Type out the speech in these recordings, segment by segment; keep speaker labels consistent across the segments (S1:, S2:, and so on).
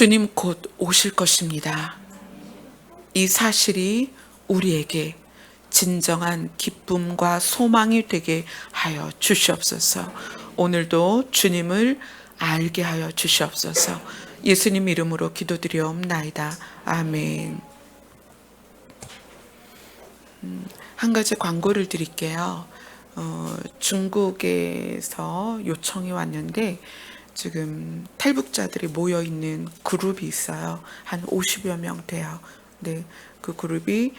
S1: 주님 곧 오실 것입니다. 이 사실이 우리에게 진정한 기쁨과 소망이 되게 하여 주시옵소서. 오늘도 주님을 알게 하여 주시옵소서. 예수님 이름으로 기도드리옵나이다. 아멘. 한 가지 광고를 드릴게요. 중국에서 요청이 왔는데 지금 탈북자들이 모여 있는 그룹이 있어요. 한 50여 명 돼요. 네, 그 그룹이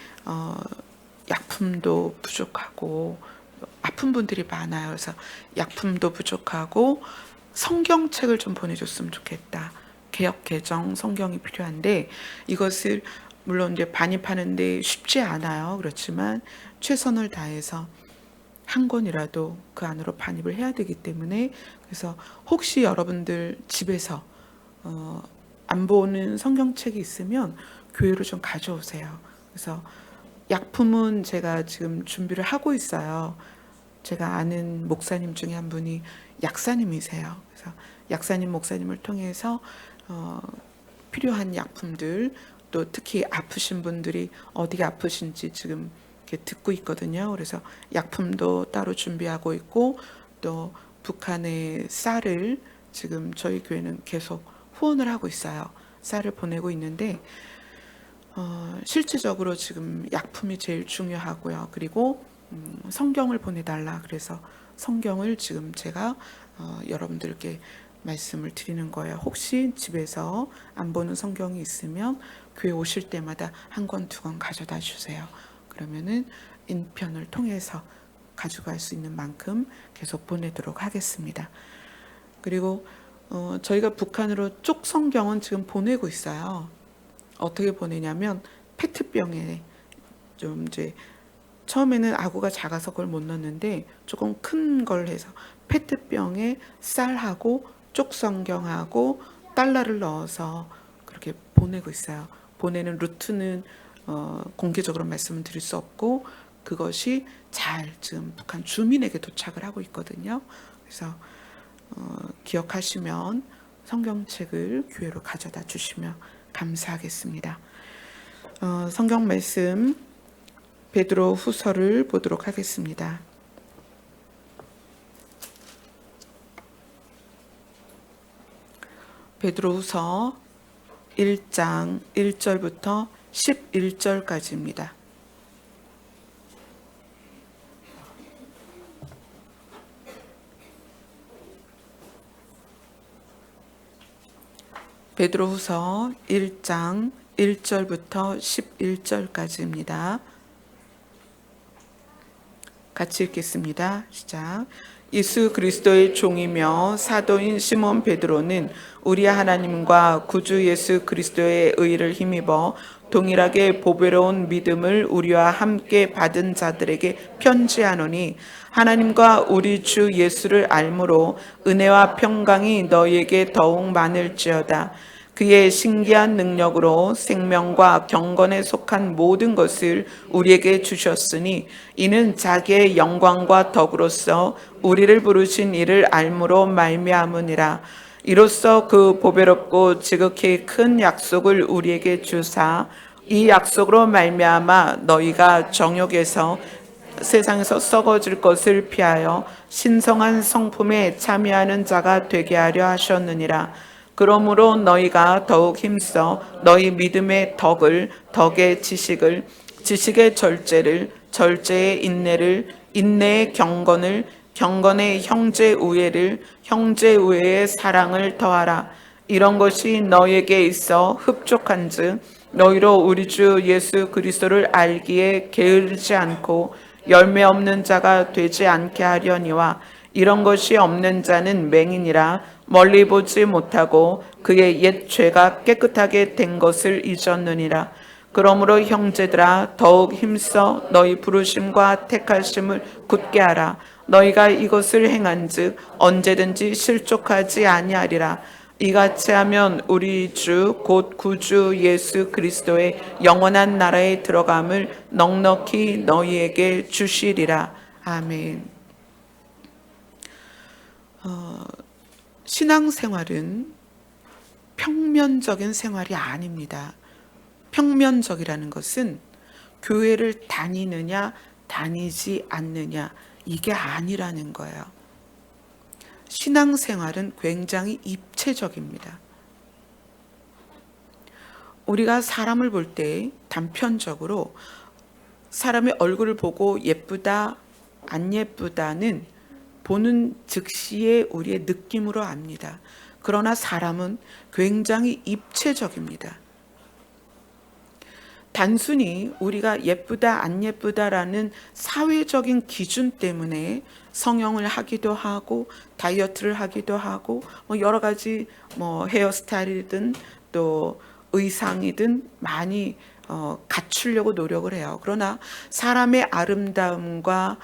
S1: 약품도 부족하고 아픈 분들이 많아요. 그래서 약품도 부족하고 성경책을 좀 보내줬으면 좋겠다. 개역 개정 성경이 필요한데 이것을 물론 이제 반입하는데 쉽지 않아요. 그렇지만 최선을 다해서 한 권이라도 그 안으로 반입을 해야 되기 때문에 그래서 혹시 여러분들 집에서 안 보는 성경책이 있으면 교회로 좀 가져오세요. 그래서 약품은 제가 지금 준비를 하고 있어요. 제가 아는 목사님 중에 한 분이 약사님이세요. 그래서 약사님 목사님을 통해서 필요한 약품들 또 특히 아프신 분들이 어디가 아프신지 지금 이렇게 듣고 있거든요. 그래서 약품도 따로 준비하고 있고 또 북한의 쌀을 지금 저희 교회는 계속 후원을 하고 있어요. 쌀을 보내고 있는데 실질적으로 지금 약품이 제일 중요하고요. 그리고 성경을 보내달라 그래서 성경을 지금 제가 여러분들께 말씀을 드리는 거예요. 혹시 집에서 안 보는 성경이 있으면 교회 오실 때마다 한 권, 두 권 가져다 주세요. 그러면은 인편을 통해서 가져갈 수 있는 만큼 계속 보내도록 하겠습니다. 그리고 저희가 북한으로 쪽 성경은 지금 보내고 있어요. 어떻게 보내냐면 페트병에 좀 이제 처음에는 아구가 작아서 그걸 못 넣었는데 조금 큰 걸 해서 페트병에 쌀하고 쪽 성경하고 달러를 넣어서 그렇게 보내고 있어요. 보내는 루트는 공개적으로 말씀을 드릴 수 없고 그것이 잘 지금 북한 주민에게 도착을 하고 있거든요. 그래서 기억하시면 성경책을 교회로 가져다 주시면 감사하겠습니다. 성경 말씀 베드로 후서를 보도록 하겠습니다. 베드로 후서 1장 1절부터 11절까지입니다. 베드로 후서 1장 1절부터 11절까지입니다. 같이 읽겠습니다. 시작. 예수 그리스도의 종이며 사도인 시몬 베드로는 우리 하나님과 구주 예수 그리스도의 의를 힘입어 동일하게 보배로운 믿음을 우리와 함께 받은 자들에게 편지하노니 하나님과 우리 주 예수를 알므로 은혜와 평강이 너희에게 더욱 많을지어다. 그의 신기한 능력으로 생명과 경건에 속한 모든 것을 우리에게 주셨으니 이는 자기의 영광과 덕으로서 우리를 부르신 이를 알므로 말미암으니라. 이로써 그 보배롭고 지극히 큰 약속을 우리에게 주사 이 약속으로 말미암아 너희가 정욕에서 세상에서 썩어질 것을 피하여 신성한 성품에 참여하는 자가 되게 하려 하셨느니라. 그러므로 너희가 더욱 힘써 너희 믿음의 덕을, 덕의 지식을, 지식의 절제를, 절제의 인내를, 인내의 경건을, 경건의 형제 우애를, 형제 우애의 사랑을 더하라. 이런 것이 너희에게 있어 흡족한즉 너희로 우리 주 예수 그리스도를 알기에 게으르지 않고 열매 없는 자가 되지 않게 하려니와 이런 것이 없는 자는 맹인이라 멀리 보지 못하고 그의 옛 죄가 깨끗하게 된 것을 잊었느니라. 그러므로 형제들아 더욱 힘써 너희 부르심과 택하심을 굳게 하라. 너희가 이것을 행한즉 언제든지 실족하지 아니하리라. 이같이 하면 우리 주 곧 구주 예수 그리스도의 영원한 나라에 들어감을 넉넉히 너희에게 주시리라. 아멘. 신앙생활은 평면적인 생활이 아닙니다. 평면적이라는 것은 교회를 다니느냐 다니지 않느냐 이게 아니라는 거예요. 신앙생활은 굉장히 입체적입니다. 우리가 사람을 볼 때 단편적으로 사람의 얼굴을 보고 예쁘다 안 예쁘다는 보는 즉시에 우리의 느낌으로 압니다. 그러나 사람은 굉장히 입체적입니다. 단순히 우리가 예쁘다 안 예쁘다라는 사회적인 기준 때문에 성형을 하기도 하고 다이어트를 하기도 하고 여러 가지 헤어스타일이든 또 의상이든 많이 갖추려고 노력을 해요. 그러나 사람의 아름다움과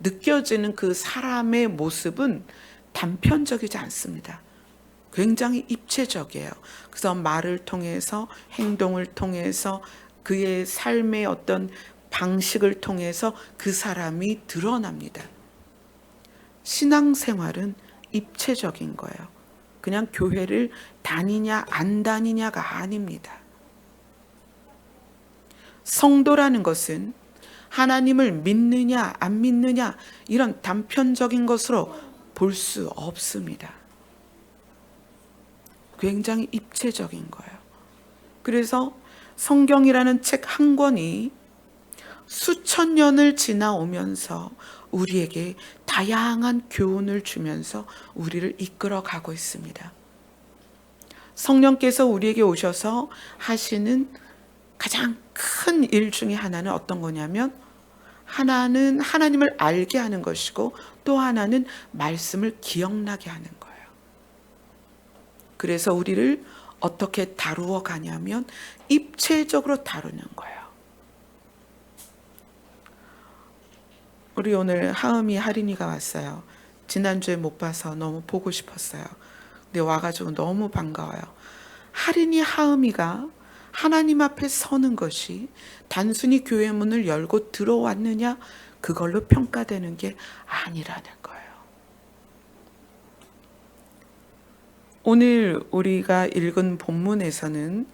S1: 느껴지는 그 사람의 모습은 단편적이지 않습니다. 굉장히 입체적이에요. 그래서 말을 통해서 행동을 통해서 그의 삶의 어떤 방식을 통해서 그 사람이 드러납니다. 신앙생활은 입체적인 거예요. 그냥 교회를 다니냐 안 다니냐가 아닙니다. 성도라는 것은 하나님을 믿느냐 안 믿느냐 이런 단편적인 것으로 볼 수 없습니다. 굉장히 입체적인 거예요. 그래서 성경이라는 책 한 권이 수천 년을 지나오면서 우리에게 다양한 교훈을 주면서 우리를 이끌어 가고 있습니다. 성령께서 우리에게 오셔서 하시는 가장 큰 일 중에 하나는 어떤 거냐면 하나는 하나님을 알게 하는 것이고 또 하나는 말씀을 기억나게 하는 거예요. 그래서 우리를 어떻게 다루어 가냐면 입체적으로 다루는 거예요. 우리 오늘 하은이 하린이가 왔어요. 지난주에 못 봐서 너무 보고 싶었어요. 근데 와가지고 너무 반가워요. 하린이 하은이가 하나님 앞에 서는 것이 단순히 교회 문을 열고 들어왔느냐 그걸로 평가되는 게 아니라는 거예요. 오늘 우리가 읽은 본문에서는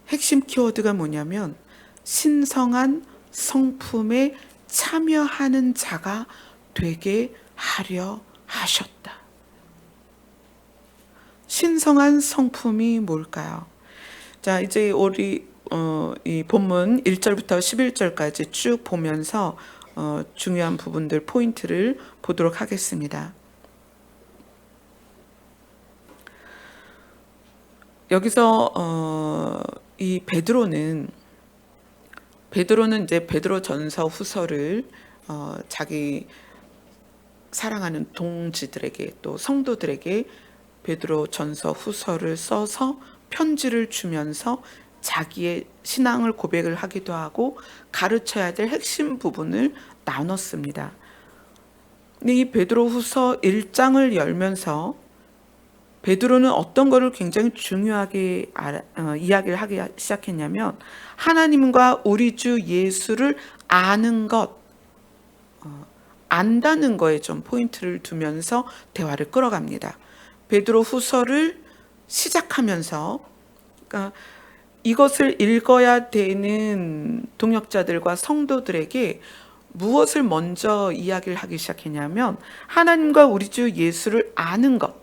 S1: 핵심 키워드가 뭐냐면 신성한 성품에 참여하는 자가 되게 하려 하셨다. 신성한 성품이 뭘까요? 자, 이제 우리 이 본문 1절부터 11절까지 쭉 보면서 중요한 부분들 포인트를 보도록 하겠습니다. 여기서 이 베드로는 이제 베드로전서 후서를 자기 사랑하는 동지들에게 또 성도들에게 베드로전서 후서를 써서 편지를 주면서 자기의 신앙을 고백을 하기도 하고 가르쳐야 될 핵심 부분을 나눴습니다. 근데 이 베드로후서 1장을 열면서 베드로는 어떤 것을 굉장히 중요하게 이야기를 하기 시작했냐면 하나님과 우리 주 예수를 아는 것, 안다는 거에 좀 포인트를 두면서 대화를 끌어갑니다. 베드로 후서를 시작하면서 그러니까 이것을 읽어야 되는 동역자들과 성도들에게 무엇을 먼저 이야기를 하기 시작했냐면 하나님과 우리 주 예수를 아는 것.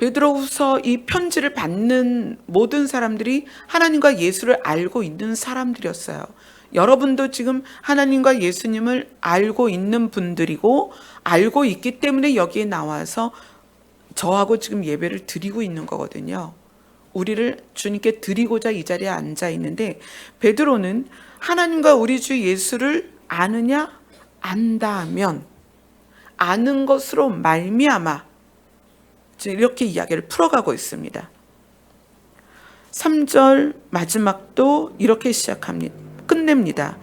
S1: 베드로후서 이 편지를 받는 모든 사람들이 하나님과 예수를 알고 있는 사람들이었어요. 여러분도 지금 하나님과 예수님을 알고 있는 분들이고 알고 있기 때문에 여기에 나와서 저하고 지금 예배를 드리고 있는 거거든요. 우리를 주님께 드리고자 이 자리에 앉아 있는데 베드로는 하나님과 우리 주 예수를 아느냐 안다면 아는 것으로 말미암아 이렇게 이야기를 풀어가고 있습니다. 3절 마지막도 이렇게 시작합니다. 끝냅니다.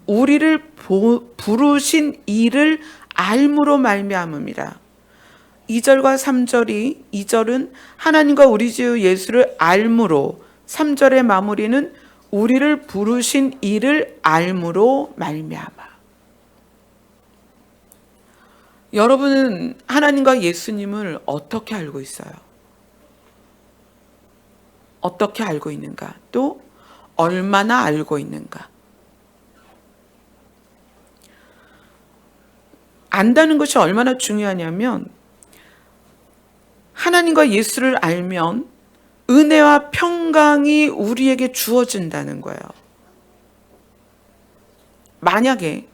S1: 우리를 부르신 이를 알므로 말미암음이라. 2절과 3절이 2절은 하나님과 우리 주 예수를 알므로 3절의 마무리는 우리를 부르신 이를 알므로 말미암아. 여러분은 하나님과 예수님을 어떻게 알고 있어요? 어떻게 알고 있는가? 또 얼마나 알고 있는가? 안다는 것이 얼마나 중요하냐면 하나님과 예수를 알면 은혜와 평강이 우리에게 주어진다는 거예요. 만약에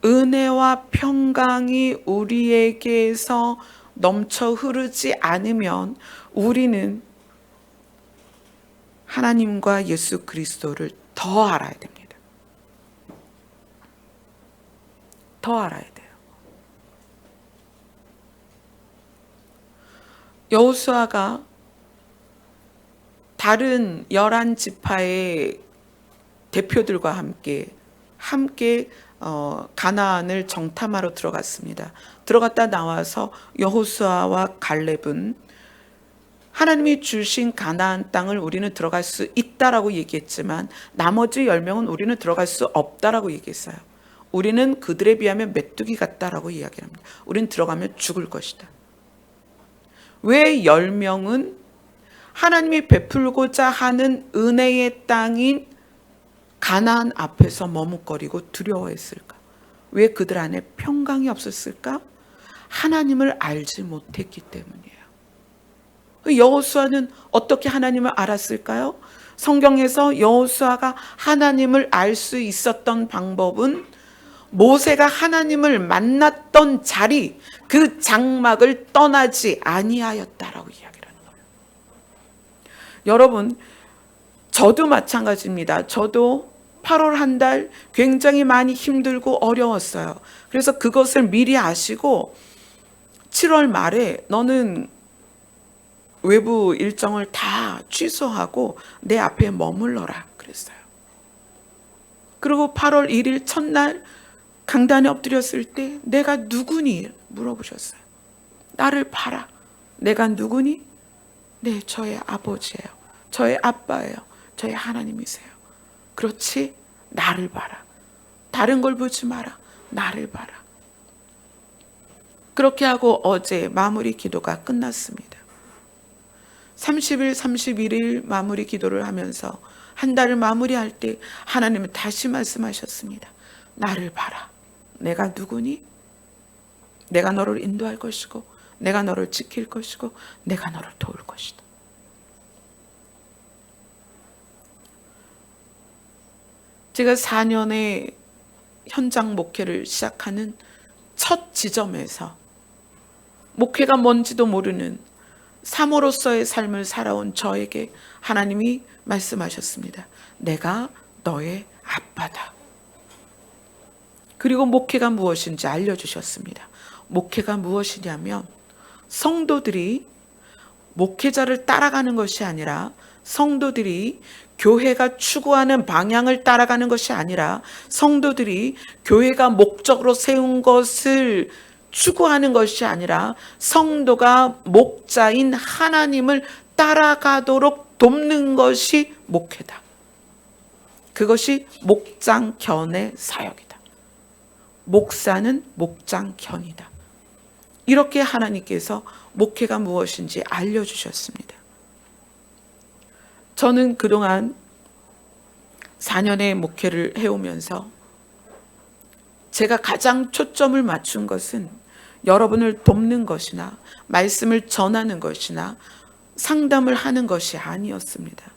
S1: 은혜와 평강이 우리에게서 넘쳐 흐르지 않으면 우리는 하나님과 예수 그리스도를 더 알아야 됩니다. 더 알아야 돼요. 여호수아가 다른 11지파의 대표들과 함께 가나안을 정탐하러 들어갔습니다. 들어갔다 나와서 여호수아와 갈렙은 하나님이 주신 가나안 땅을 우리는 들어갈 수 있다라고 얘기했지만 나머지 10명은 우리는 들어갈 수 없다라고 얘기했어요. 우리는 그들에 비하면 메뚜기 같다라고 이야기를 합니다. 우리는 들어가면 죽을 것이다. 왜 10명은 하나님이 베풀고자 하는 은혜의 땅인 가나안 앞에서 머뭇거리고 두려워했을까? 왜 그들 안에 평강이 없었을까? 하나님을 알지 못했기 때문이에요. 여호수아는 어떻게 하나님을 알았을까요? 성경에서 여호수아가 하나님을 알 수 있었던 방법은 모세가 하나님을 만났던 자리, 그 장막을 떠나지 아니하였다라고 이야기를 하는 거예요. 여러분, 저도 마찬가지입니다. 저도 8월 한 달 굉장히 많이 힘들고 어려웠어요. 그래서 그것을 미리 아시고 7월 말에 너는 외부 일정을 다 취소하고 내 앞에 머물러라 그랬어요. 그리고 8월 1일 첫날 강단에 엎드렸을 때 내가 누구니 물어보셨어요. 나를 봐라. 내가 누구니? 네, 저의 아버지예요. 저의 아빠예요. 저의 하나님이세요. 그렇지? 나를 봐라. 다른 걸 보지 마라. 나를 봐라. 그렇게 하고 어제 마무리 기도가 끝났습니다. 30일, 31일 마무리 기도를 하면서 한 달을 마무리할 때 하나님은 다시 말씀하셨습니다. 나를 봐라. 내가 누구니? 내가 너를 인도할 것이고 내가 너를 지킬 것이고 내가 너를 도울 것이다. 제가 4년의 현장 목회를 시작하는 첫 지점에서 목회가 뭔지도 모르는 사모로서의 삶을 살아온 저에게 하나님이 말씀하셨습니다. 내가 너의 아빠다. 그리고 목회가 무엇인지 알려주셨습니다. 목회가 무엇이냐면 성도들이 목회자를 따라가는 것이 아니라 성도들이 교회가 추구하는 방향을 따라가는 것이 아니라 성도들이 교회가 목적으로 세운 것을 추구하는 것이 아니라 성도가 목자인 하나님을 따라가도록 돕는 것이 목회다. 그것이 목장견의 사역이다. 목사는 목장견이다. 이렇게 하나님께서 목회가 무엇인지 알려주셨습니다. 저는 그동안 4년의 목회를 해오면서 제가 가장 초점을 맞춘 것은 여러분을 돕는 것이나 말씀을 전하는 것이나 상담을 하는 것이 아니었습니다.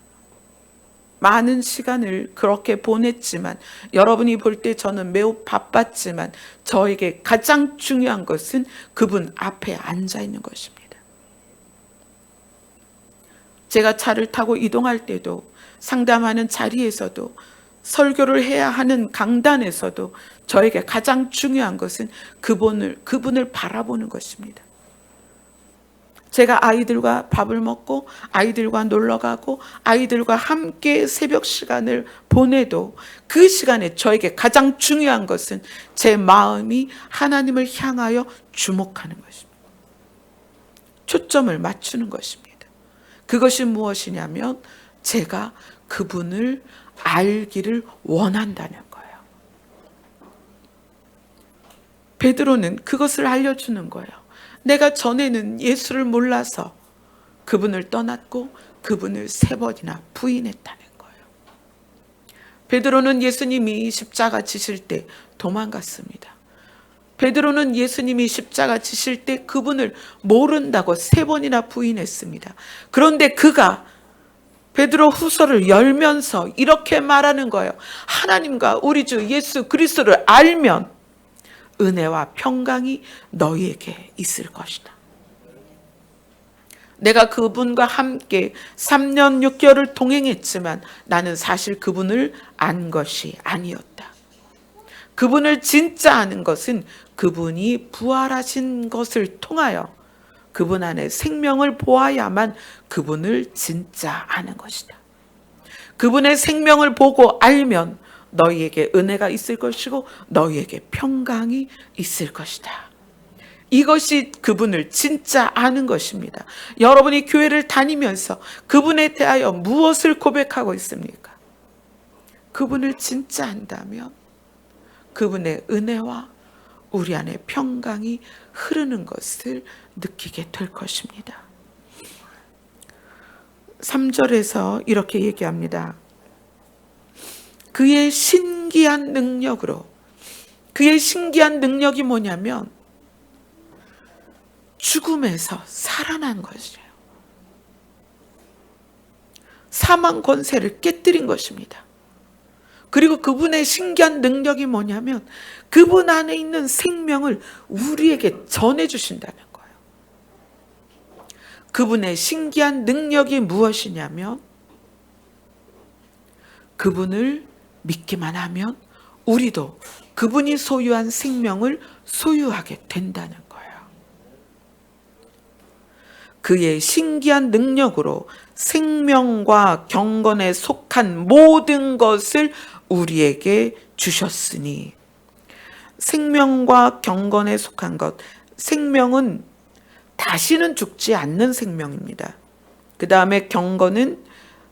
S1: 많은 시간을 그렇게 보냈지만 여러분이 볼 때 저는 매우 바빴지만 저에게 가장 중요한 것은 그분 앞에 앉아 있는 것입니다. 제가 차를 타고 이동할 때도 상담하는 자리에서도 설교를 해야 하는 강단에서도 저에게 가장 중요한 것은 그분을 바라보는 것입니다. 제가 아이들과 밥을 먹고 아이들과 놀러 가고 아이들과 함께 새벽 시간을 보내도 그 시간에 저에게 가장 중요한 것은 제 마음이 하나님을 향하여 주목하는 것입니다. 초점을 맞추는 것입니다. 그것이 무엇이냐면 제가 그분을 알기를 원한다는 거예요. 베드로는 그것을 알려주는 거예요. 내가 전에는 예수를 몰라서 그분을 떠났고 그분을 3번이나 부인했다는 거예요. 베드로는 예수님이 십자가 지실 때 도망갔습니다. 베드로는 예수님이 십자가 지실 때 그분을 모른다고 3번이나 부인했습니다. 그런데 그가 베드로 후서를 열면서 이렇게 말하는 거예요. 하나님과 우리 주 예수 그리스도를 알면 은혜와 평강이 너희에게 있을 것이다. 내가 그분과 함께 3년 6개월을 동행했지만 나는 사실 그분을 안 것이 아니었다. 그분을 진짜 아는 것은 그분이 부활하신 것을 통하여 그분 안에 생명을 보아야만 그분을 진짜 아는 것이다. 그분의 생명을 보고 알면 너희에게 은혜가 있을 것이고 너희에게 평강이 있을 것이다. 이것이 그분을 진짜 아는 것입니다. 여러분이 교회를 다니면서 그분에 대하여 무엇을 고백하고 있습니까? 그분을 진짜 안다면 그분의 은혜와 우리 안에 평강이 흐르는 것을 느끼게 될 것입니다. 3절에서 이렇게 얘기합니다. 그의 신기한 능력으로, 그의 신기한 능력이 뭐냐면 죽음에서 살아난 것이에요. 사망 권세를 깨뜨린 것입니다. 그리고 그분의 신기한 능력이 뭐냐면 그분 안에 있는 생명을 우리에게 전해주신다는 거예요. 그분의 신기한 능력이 무엇이냐면 그분을 믿기만 하면 우리도 그분이 소유한 생명을 소유하게 된다는 거예요. 그의 신기한 능력으로 생명과 경건에 속한 모든 것을 우리에게 주셨으니, 생명과 경건에 속한 것, 생명은 다시는 죽지 않는 생명입니다. 그 다음에 경건은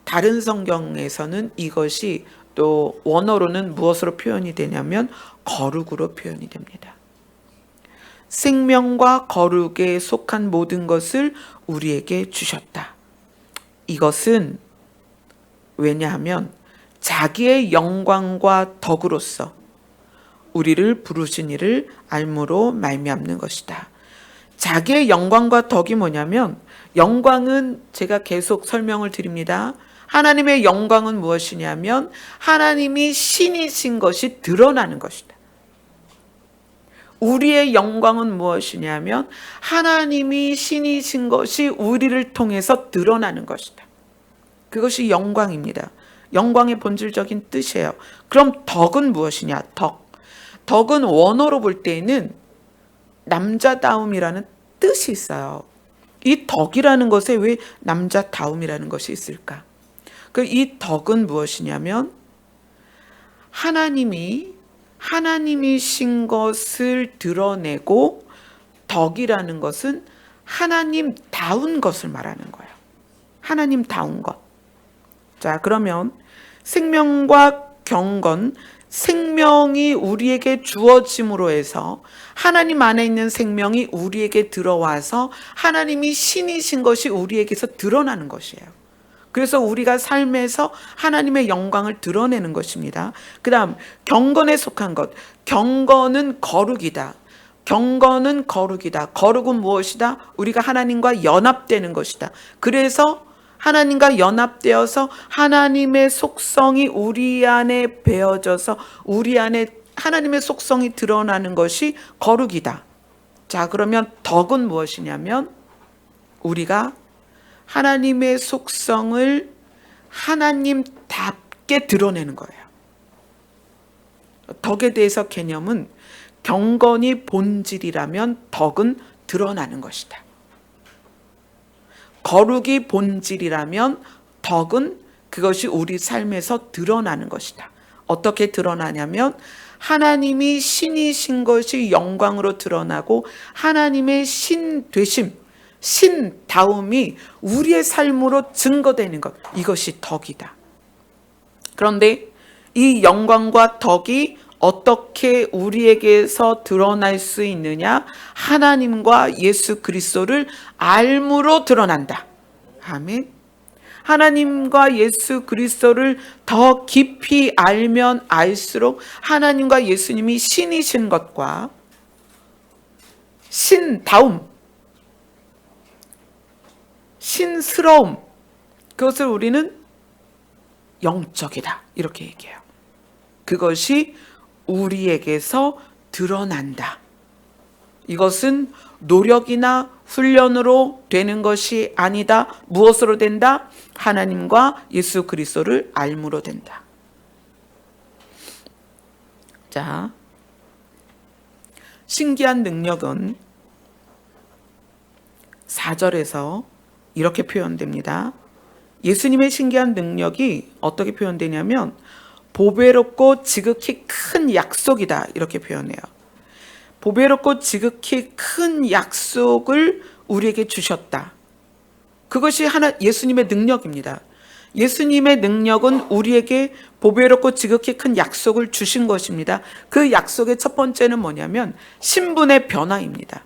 S1: 다른 성경에서는 이것이 또 원어로는 무엇으로 표현이 되냐면 거룩으로 표현이 됩니다. 생명과 거룩에 속한 모든 것을 우리에게 주셨다. 이것은 왜냐하면 자기의 영광과 덕으로서 우리를 부르신 이를 알므로 말미암는 것이다. 자기의 영광과 덕이 뭐냐면, 영광은 제가 계속 설명을 드립니다. 하나님의 영광은 무엇이냐면 하나님이 신이신 것이 드러나는 것이다. 우리의 영광은 무엇이냐면 하나님이 신이신 것이 우리를 통해서 드러나는 것이다. 그것이 영광입니다. 영광의 본질적인 뜻이에요. 그럼 덕은 무엇이냐? 덕은 원어로 볼 때에는 남자다움이라는 뜻이 있어요. 이 덕이라는 것에 왜 남자다움이라는 것이 있을까? 이 덕은 무엇이냐면 하나님이신 것을 드러내고, 덕이라는 것은 하나님다운 것을 말하는 거예요. 하나님다운 것. 자, 그러면 생명과 경건, 생명이 우리에게 주어짐으로 해서 하나님 안에 있는 생명이 우리에게 들어와서 하나님이 신이신 것이 우리에게서 드러나는 것이에요. 그래서 우리가 삶에서 하나님의 영광을 드러내는 것입니다. 그 다음 경건에 속한 것. 경건은 거룩이다. 경건은 거룩이다. 거룩은 무엇이다? 우리가 하나님과 연합되는 것이다. 그래서 하나님과 연합되어서 하나님의 속성이 우리 안에 배어져서 우리 안에 하나님의 속성이 드러나는 것이 거룩이다. 자, 그러면 덕은 무엇이냐면 우리가 하나님의 속성을 하나님답게 드러내는 거예요. 덕에 대해서 개념은 경건이 본질이라면 덕은 드러나는 것이다. 거룩이 본질이라면 덕은 그것이 우리 삶에서 드러나는 것이다. 어떻게 드러나냐면 하나님이 신이신 것이 영광으로 드러나고 하나님의 신되심, 신다움이 우리의 삶으로 증거되는 것, 이것이 덕이다. 그런데 이 영광과 덕이 어떻게 우리에게서 드러날 수 있느냐? 하나님과 예수 그리스도를 알므로 드러난다. 아멘. 하나님과 예수 그리스도를 더 깊이 알면 알수록 하나님과 예수님이 신이신 것과 신다움, 신스러움, 그것을 우리는 영적이다 이렇게 얘기해요. 그것이 우리에게서 드러난다. 이것은 노력이나 훈련으로 되는 것이 아니다. 무엇으로 된다? 하나님과 예수 그리스도를 알므로 된다. 자, 신기한 능력은 4절에서 이렇게 표현됩니다. 예수님의 신기한 능력이 어떻게 표현되냐면 보배롭고 지극히 큰 약속이다 이렇게 표현해요. 보배롭고 지극히 큰 약속을 우리에게 주셨다. 그것이 예수님의 능력입니다. 예수님의 능력은 우리에게 보배롭고 지극히 큰 약속을 주신 것입니다. 그 약속의 첫 번째는 뭐냐면 신분의 변화입니다.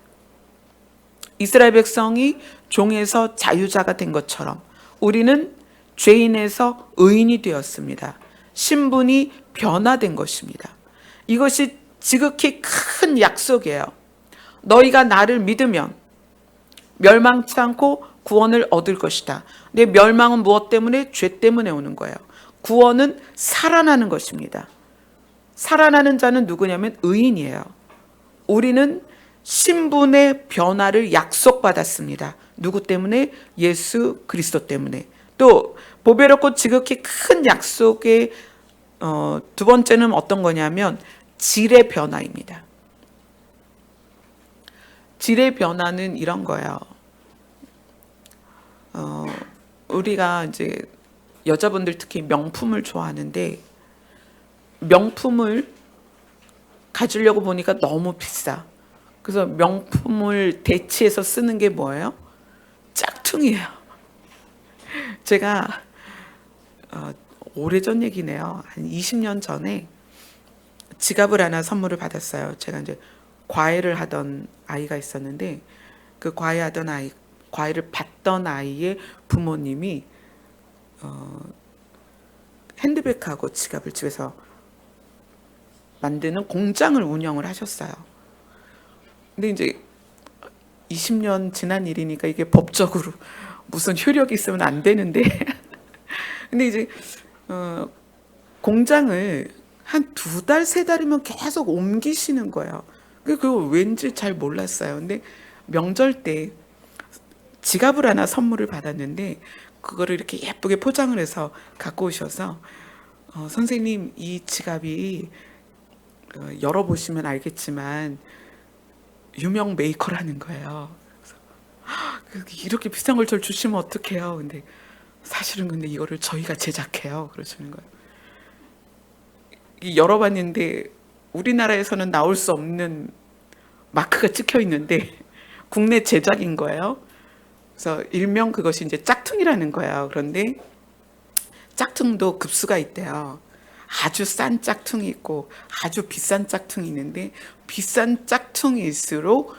S1: 이스라엘 백성이 종에서 자유자가 된 것처럼 우리는 죄인에서 의인이 되었습니다. 신분이 변화된 것입니다. 이것이 지극히 큰 약속이에요. 너희가 나를 믿으면 멸망치 않고 구원을 얻을 것이다. 근데 멸망은 무엇 때문에? 죄 때문에 오는 거예요. 구원은 살아나는 것입니다. 살아나는 자는 누구냐면 의인이에요. 우리는 신분의 변화를 약속받았습니다. 누구 때문에? 예수 그리스도 때문에. 또 보배롭고 지극히 큰 약속의 두 번째는 어떤 거냐면 질의 변화입니다. 질의 변화는 이런 거예요. 우리가 이제 여자분들 특히 명품을 좋아하는데 명품을 가지려고 보니까 너무 비싸. 그래서 명품을 대체해서 쓰는 게 뭐예요? 짝퉁이에요. 제가 오래전 얘기네요. 한 20년 전에 지갑을 하나 선물을 받았어요. 제가 이제 과외를 하던 아이가 있었는데 그 과외를 받던 아이의 부모님이 핸드백하고 지갑을 집에서 만드는 공장을 운영을 하셨어요. 근데 이제 20년 지난 일이니까 이게 법적으로 무슨 효력이 있으면 안 되는데 근데 이제 공장을 한 2달, 3달이면 계속 옮기시는 거예요. 그거 왠지 잘 몰랐어요. 근데 명절 때 지갑을 하나 선물을 받았는데 그거를 이렇게 예쁘게 포장을 해서 갖고 오셔서 선생님 이 지갑이 열어보시면 알겠지만 유명 메이커라는 거예요. 그래서 이렇게 비싼 걸 절 주시면 어떡해요. 근데 사실은 근데 이거를 저희가 제작해요. 그러시는 거예요. 열어봤는데 우리나라에서는 나올 수 없는 마크가 찍혀 있는데 국내 제작인 거예요. 그래서 일명 그것이 이제 짝퉁이라는 거예요. 그런데 짝퉁도 급수가 있대요. 아주 싼 짝퉁이 있고 아주 비싼 짝퉁이 있는데 비싼 짝퉁일수록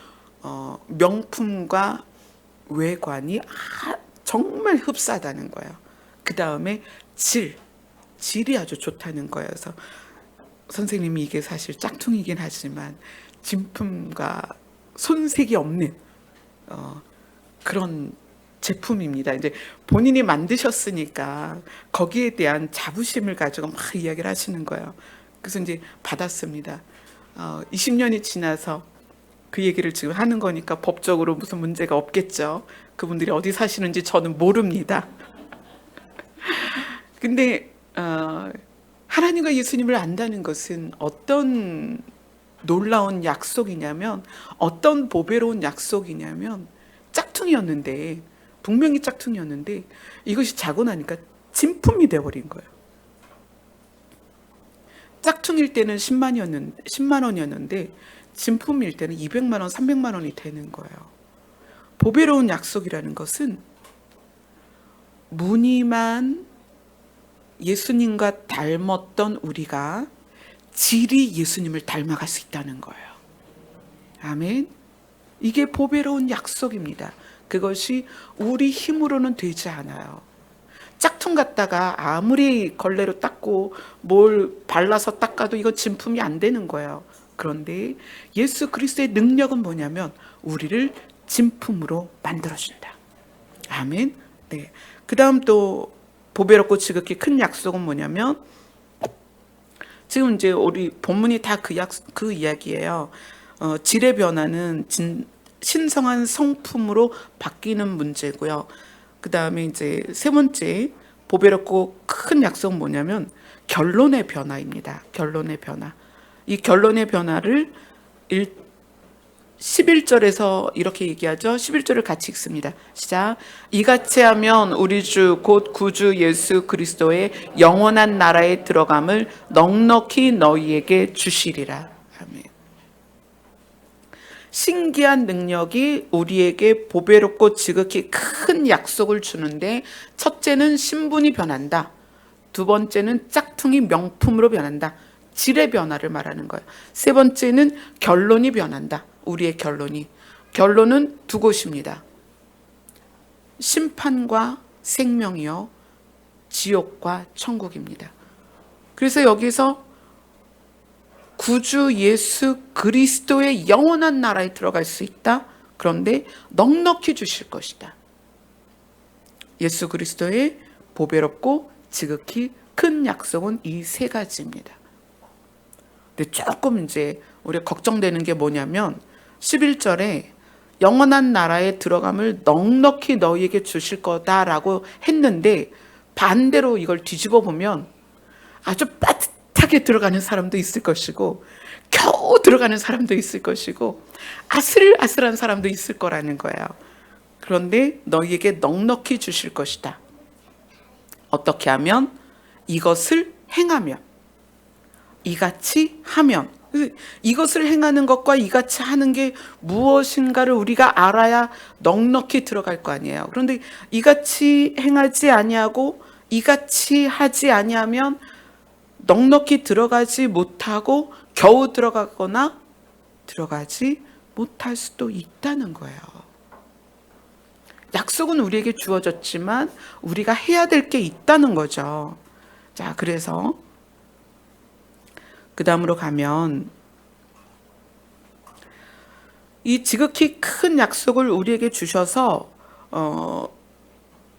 S1: 명품과 외관이 정말 흡사하다는 거예요. 그 다음에 질이 아주 좋다는 거예요. 그래서 선생님이 이게 사실 짝퉁이긴 하지만 진품과 손색이 없는 그런 제품입니다. 이제 본인이 만드셨으니까 거기에 대한 자부심을 가지고 막 이야기를 하시는 거예요. 그래서 이제 받았습니다. 20년이 지나서 그 얘기를 지금 하는 거니까 법적으로 무슨 문제가 없겠죠. 그분들이 어디 사시는지 저는 모릅니다. 근데 하나님과 예수님을 안다는 것은 어떤 놀라운 약속이냐면 어떤 보배로운 약속이냐면 짝퉁이었는데 분명히 짝퉁이었는데 이것이 자고 나니까 진품이 되어버린 거예요. 짝퉁일 때는 10만 원이었는데 진품일 때는 200만 원, 300만 원이 되는 거예요. 보배로운 약속이라는 것은 무늬만 예수님과 닮았던 우리가 질이 예수님을 닮아갈 수 있다는 거예요. 아멘. 이게 보배로운 약속입니다. 그것이 우리 힘으로는 되지 않아요. 짝퉁 갖다가 아무리 걸레로 닦고 뭘 발라서 닦아도 이거 진품이 안 되는 거예요. 그런데 예수 그리스도의 능력은 뭐냐면 우리를 진품으로 만들어준다. 아멘. 네. 그 다음 또 보배롭고 지극히 큰 약속은 뭐냐면, 지금 이제 우리 본문이 다 그 이야기예요. 질의 변화는 신성한 성품으로 바뀌는 문제고요. 그 다음에 이제 세 번째 보배롭고 큰 약속은 뭐냐면 결론의 변화입니다. 결론의 변화. 이 결론의 변화를 11절에서 이렇게 얘기하죠. 11절을 같이 읽습니다. 시작. 이같이 하면 우리 주 곧 구주 예수 그리스도의 영원한 나라에 들어감을 넉넉히 너희에게 주시리라. 아멘. 신기한 능력이 우리에게 보배롭고 지극히 큰 약속을 주는데, 첫째는 신분이 변한다. 두 번째는 짝퉁이 명품으로 변한다. 질의 변화를 말하는 거예요. 세 번째는 결론이 변한다. 우리의 결론은 두 곳입니다. 심판과 생명이요, 지옥과 천국입니다. 그래서 여기서 구주 예수 그리스도의 영원한 나라에 들어갈 수 있다. 그런데 넉넉히 주실 것이다. 예수 그리스도의 보배롭고 지극히 큰 약속은 이 세 가지입니다. 근데 조금 이제 우리가 걱정되는 게 뭐냐면 11절에 영원한 나라에 들어감을 넉넉히 너희에게 주실 거다라고 했는데, 반대로 이걸 뒤집어 보면 아주 빠듯하게 들어가는 사람도 있을 것이고 겨우 들어가는 사람도 있을 것이고 아슬아슬한 사람도 있을 거라는 거예요. 그런데 너희에게 넉넉히 주실 것이다. 어떻게 하면? 이것을 행하면, 이같이 하면. 이것을 행하는 것과 이같이 하는 게 무엇인가를 우리가 알아야 넉넉히 들어갈 거 아니에요. 그런데 이같이 행하지 아니하고 이같이 하지 아니하면 넉넉히 들어가지 못하고 겨우 들어가거나 들어가지 못할 수도 있다는 거예요. 약속은 우리에게 주어졌지만 우리가 해야 될 게 있다는 거죠. 자, 그래서 그 다음으로 가면, 이 지극히 큰 약속을 우리에게 주셔서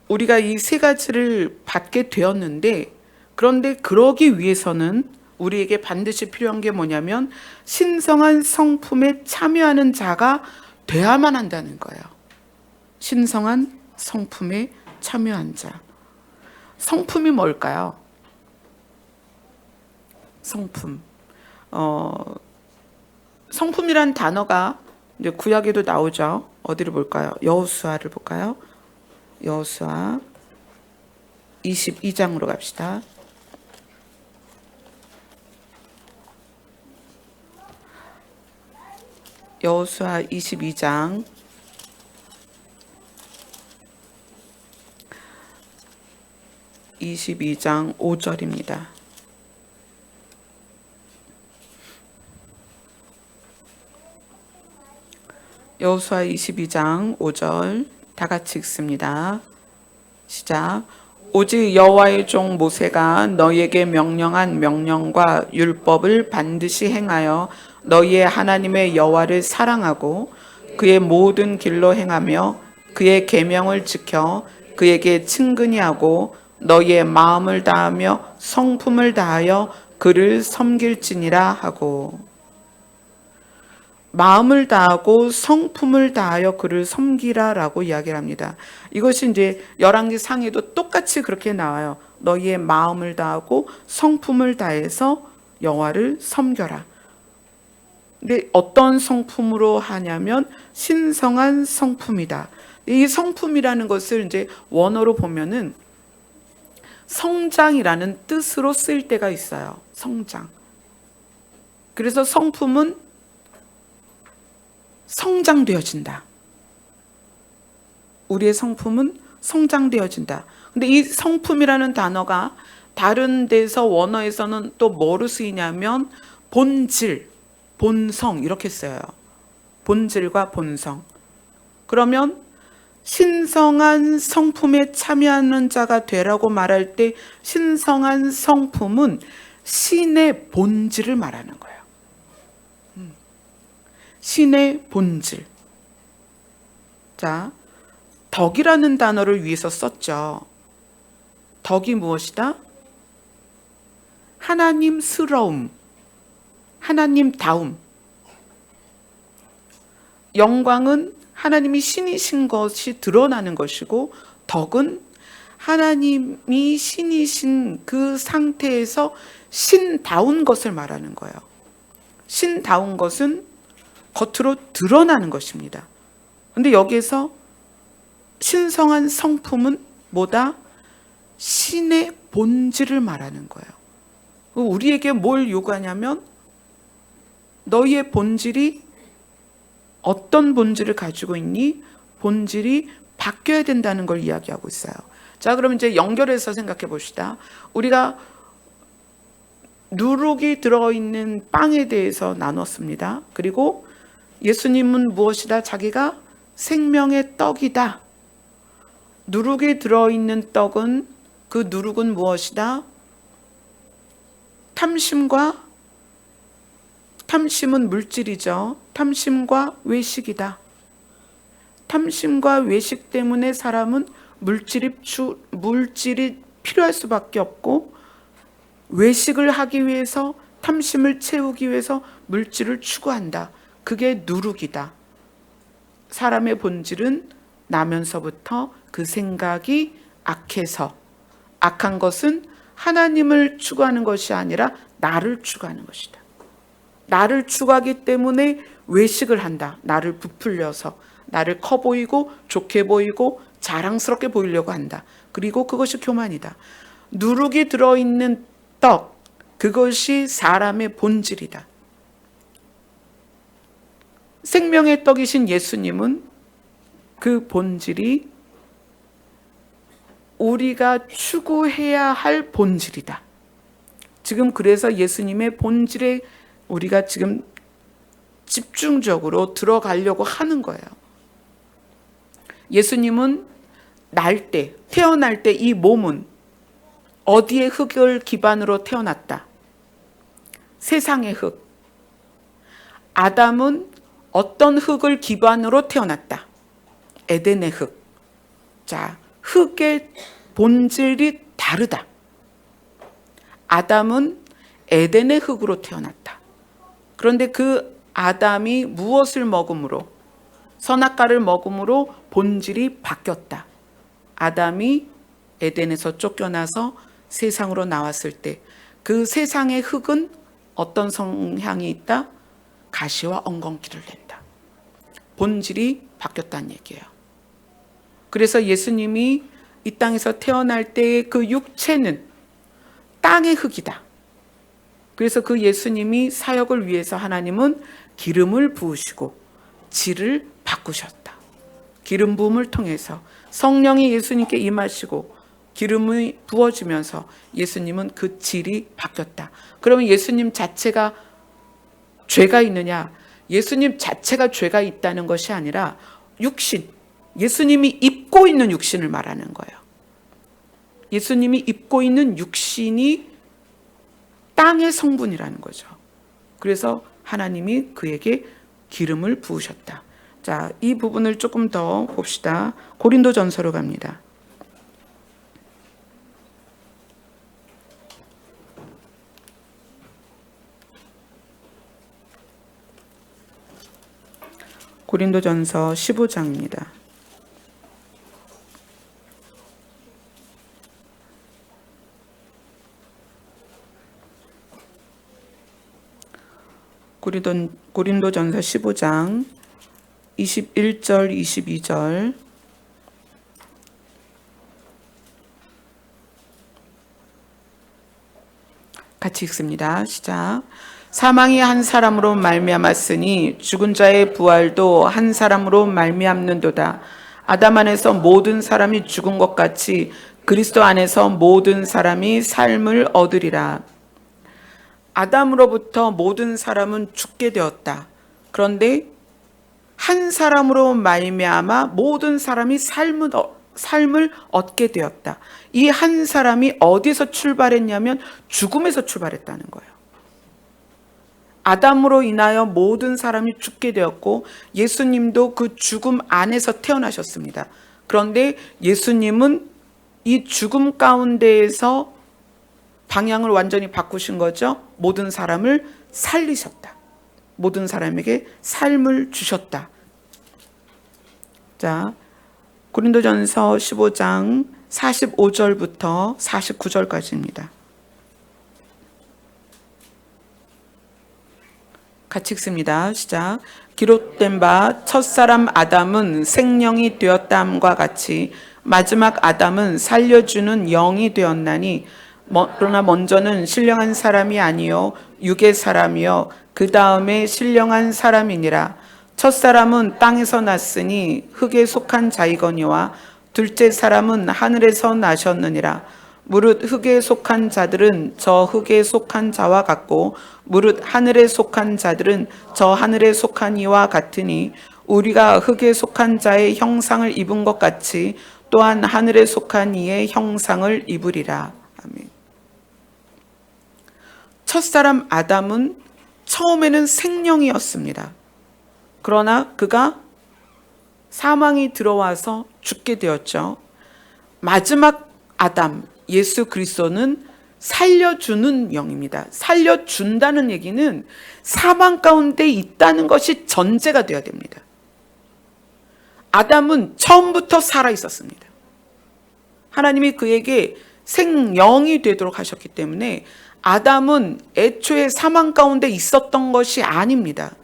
S1: 우리가 이 세 가지를 받게 되었는데, 그런데 그러기 위해서는 우리에게 반드시 필요한 게 뭐냐면 신성한 성품에 참여하는 자가 돼야만 한다는 거예요. 신성한 성품에 참여한 자. 성품이 뭘까요? 성품. 성품이란 단어가 이제 구약에도 나오죠. 어디를 볼까요? 여호수아를 볼까요? 여호수아 22장으로 갑시다. 여호수아 22장 5절입니다. 여호수아 22장 5절 다 같이 읽습니다. 시작. 오직 여호와의 종 모세가 너희에게 명령한 명령과 율법을 반드시 행하여 너희의 하나님의 여호와를 사랑하고 그의 모든 길로 행하며 그의 계명을 지켜 그에게 친근히 하고 너희의 마음을 다하며 성품을 다하여 그를 섬길지니라 하고. 마음을 다하고 성품을 다하여 그를 섬기라라고 이야기를 합니다. 이것이 이제 열왕기 상에도 똑같이 그렇게 나와요. 너희의 마음을 다하고 성품을 다해서 여호와를 섬겨라. 근데 어떤 성품으로 하냐면 신성한 성품이다. 이 성품이라는 것을 이제 원어로 보면은 성장이라는 뜻으로 쓰일 때가 있어요. 성장. 그래서 성품은 성장되어진다. 우리의 성품은 성장되어진다. 근데 이 성품이라는 단어가 다른 데서 원어에서는 또 뭐로 쓰이냐면 본질, 본성 이렇게 써요. 본질과 본성. 그러면 신성한 성품에 참여하는 자가 되라고 말할 때 신성한 성품은 신의 본질을 말하는 거예요. 신의 본질. 자, 덕이라는 단어를 위해서 썼죠. 덕이 무엇이다? 하나님스러움, 하나님다움. 영광은 하나님이 신이신 것이 드러나는 것이고, 덕은 하나님이 신이신 그 상태에서 신다운 것을 말하는 거예요. 신다운 것은 겉으로 드러나는 것입니다. 근데 여기에서 신성한 성품은 뭐다? 신의 본질을 말하는 거예요. 우리에게 뭘 요구하냐면 너희의 본질이 어떤 본질을 가지고 있니? 본질이 바뀌어야 된다는 걸 이야기하고 있어요. 자, 그럼 이제 연결해서 생각해 봅시다. 우리가 누룩이 들어있는 빵에 대해서 나눴습니다. 그리고 예수님은 무엇이다? 자기가 생명의 떡이다. 누룩이 들어있는 떡은, 그 누룩은 무엇이다? 탐심은 물질이죠. 탐심과 외식이다. 탐심과 외식 때문에 사람은 물질이 필요할 수밖에 없고, 외식을 하기 위해서, 탐심을 채우기 위해서 물질을 추구한다. 그게 누룩이다. 사람의 본질은 나면서부터 그 생각이 악해서, 악한 것은 하나님을 추구하는 것이 아니라 나를 추구하는 것이다. 나를 추구하기 때문에 외식을 한다. 나를 부풀려서, 나를 커 보이고 좋게 보이고 자랑스럽게 보이려고 한다. 그리고 그것이 교만이다. 누룩이 들어있는 떡, 그것이 사람의 본질이다. 생명의 떡이신 예수님은 그 본질이 우리가 추구해야 할 본질이다. 지금 그래서 예수님의 본질에 우리가 지금 집중적으로 들어가려고 하는 거예요. 예수님은 태어날 때 이 몸은 어디의 흙을 기반으로 태어났다? 세상의 흙. 아담은 어떤 흙을 기반으로 태어났다? 에덴의 흙. 자, 흙의 본질이 다르다. 아담은 에덴의 흙으로 태어났다. 그런데 그 아담이 무엇을 먹음으로, 선악과를 먹음으로 본질이 바뀌었다. 아담이 에덴에서 쫓겨나서 세상으로 나왔을 때 그 세상의 흙은 어떤 성향이 있다? 가시와 엉겅퀴를 낸다. 본질이 바뀌었다는 얘기예요. 그래서 예수님이 이 땅에서 태어날 때의 그 육체는 땅의 흙이다. 그래서 그 예수님이 사역을 위해서 하나님은 기름을 부으시고 질을 바꾸셨다. 기름 부음을 통해서 성령이 예수님께 임하시고 기름이 부어지면서 예수님은 그 질이 바뀌었다. 그러면 예수님 자체가 죄가 있느냐? 예수님 자체가 죄가 있다는 것이 아니라 육신, 예수님이 입고 있는 육신을 말하는 거예요. 예수님이 입고 있는 육신이 땅의 성분이라는 거죠. 그래서 하나님이 그에게 기름을 부으셨다. 자, 이 부분을 조금 더 봅시다. 고린도전서로 갑니다. 고린도전서 15장입니다. 고린도전서 15장 21절 22절 같이 읽습니다. 시작. 사망이 한 사람으로 말미암았으니 죽은 자의 부활도 한 사람으로 말미암는도다. 아담 안에서 모든 사람이 죽은 것 같이 그리스도 안에서 모든 사람이 삶을 얻으리라. 아담으로부터 모든 사람은 죽게 되었다. 그런데 한 사람으로 말미암아 모든 사람이 삶을 얻게 되었다. 이 한 사람이 어디서 출발했냐면 죽음에서 출발했다는 거예요. 아담으로 인하여 모든 사람이 죽게 되었고 예수님도 그 죽음 안에서 태어나셨습니다. 그런데 예수님은 이 죽음 가운데에서 방향을 완전히 바꾸신 거죠. 모든 사람을 살리셨다. 모든 사람에게 삶을 주셨다. 자, 고린도전서 15장 45절부터 49절까지입니다. 같이 읽습니다. 시작. 기록된 바 첫사람 아담은 생령이 되었다함과 같이 마지막 아담은 살려주는 영이 되었나니 그러나 먼저는 신령한 사람이 아니요 육의 사람이요 그 다음에 신령한 사람이니라. 첫사람은 땅에서 났으니 흙에 속한 자이거니와 둘째 사람은 하늘에서 나셨느니라. 무릇 흙에 속한 자들은 저 흙에 속한 자와 같고 무릇 하늘에 속한 자들은 저 하늘에 속한 이와 같으니 우리가 흙에 속한 자의 형상을 입은 것 같이 또한 하늘에 속한 이의 형상을 입으리라. 아멘. 첫사람 아담은 처음에는 생명이었습니다. 그러나 그가 사망이 들어와서 죽게 되었죠. 마지막 아담 예수 그리스도는 살려주는 영입니다. 살려준다는 얘기는 사망 가운데 있다는 것이 전제가 되어야 됩니다. 아담은 처음부터 살아 있었습니다. 하나님이 그에게 생영이 되도록 하셨기 때문에 아담은 애초에 사망 가운데 있었던 것이 아닙니다.